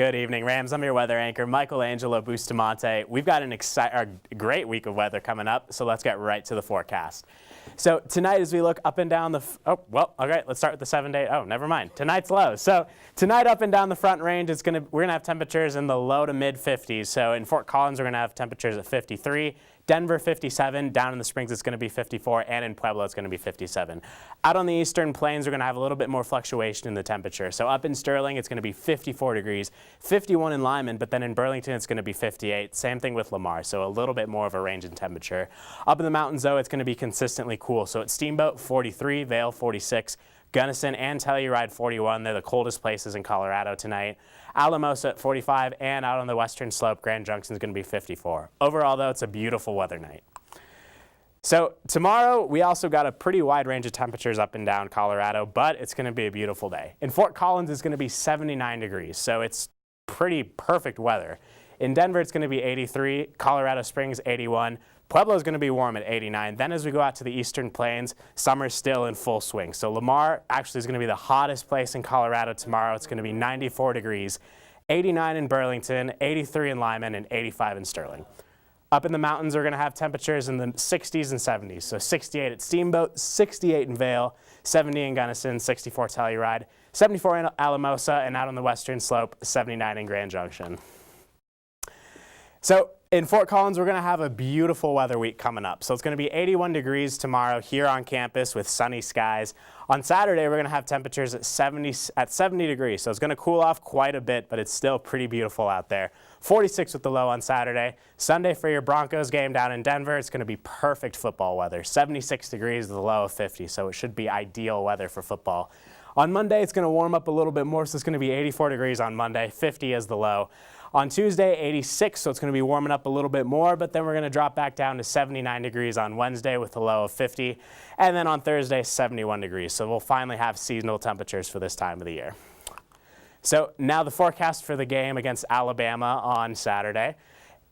Good evening, Rams. I'm your weather anchor, Michelangelo Bustamante. We've got a great week of weather coming up, so let's get right to the forecast. So tonight as we look up and down the, let's start with the 7-day. Oh, never mind. Tonight's low. So tonight up and down the Front Range, we're going to have temperatures in the low to mid 50s. So in Fort Collins, we're going to have temperatures at 53. Denver 57, down in the Springs it's going to be 54, and in Pueblo it's going to be 57. Out on the Eastern Plains we're going to have a little bit more fluctuation in the temperature. So up in Sterling it's going to be 54 degrees, 51 in Lyman, but then in Burlington it's going to be 58. Same thing with Lamar, so a little bit more of a range in temperature. Up in the mountains though it's going to be consistently cool. So at Steamboat 43, Vail 46, Gunnison and Telluride 41. They're the coldest places in Colorado tonight. Alamosa at 45, and out on the western slope, Grand Junction is going to be 54. Overall, though, it's a beautiful weather night. So tomorrow, we also got a pretty wide range of temperatures up and down Colorado, but it's going to be a beautiful day. In Fort Collins, it's going to be 79 degrees, so it's pretty perfect weather. In Denver, it's going to be 83, Colorado Springs 81, Pueblo is going to be warm at 89. Then as we go out to the Eastern Plains, summer's still in full swing. So Lamar actually is going to be the hottest place in Colorado tomorrow. It's going to be 94 degrees, 89 in Burlington, 83 in Lyman, and 85 in Sterling. Up in the mountains, we're going to have temperatures in the 60s and 70s. So 68 at Steamboat, 68 in Vail, 70 in Gunnison, 64 Telluride, 74 in Alamosa, and out on the western slope, 79 in Grand Junction. So in Fort Collins, we're going to have a beautiful weather week coming up. So it's going to be 81 degrees tomorrow here on campus with sunny skies. On Saturday, we're going to have temperatures at 70 degrees. So it's going to cool off quite a bit, but it's still pretty beautiful out there. 46 with the low on Saturday. Sunday for your Broncos game down in Denver, it's going to be perfect football weather. 76 degrees with a low of 50, so it should be ideal weather for football. On Monday, it's going to warm up a little bit more, so it's going to be 84 degrees on Monday, 50 is the low. On Tuesday, 86, so it's going to be warming up a little bit more, but then we're going to drop back down to 79 degrees on Wednesday with a low of 50. And then on Thursday, 71 degrees. So we'll finally have seasonal temperatures for this time of the year. So now the forecast for the game against Alabama on Saturday.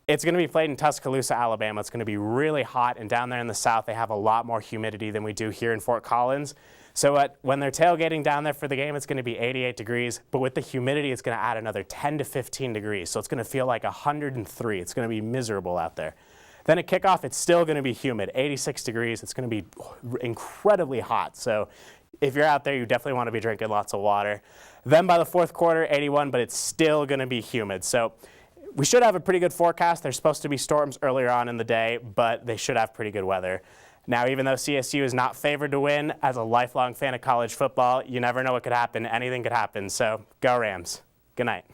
It's going to be played in Tuscaloosa, Alabama. It's going to be really hot, and down there in the south, they have a lot more humidity than we do here in Fort Collins. So when they're tailgating down there for the game, it's going to be 88 degrees, but with the humidity, it's going to add another 10 to 15 degrees. So it's going to feel like 103. It's going to be miserable out there. Then at kickoff, it's still going to be humid, 86 degrees. It's going to be incredibly hot. So if you're out there, you definitely want to be drinking lots of water. Then by the fourth quarter, 81, but it's still going to be humid. So we should have a pretty good forecast. There's supposed to be storms earlier on in the day, but they should have pretty good weather. Now, even though CSU is not favored to win, as a lifelong fan of college football, you never know what could happen. Anything could happen. So go Rams. Good night.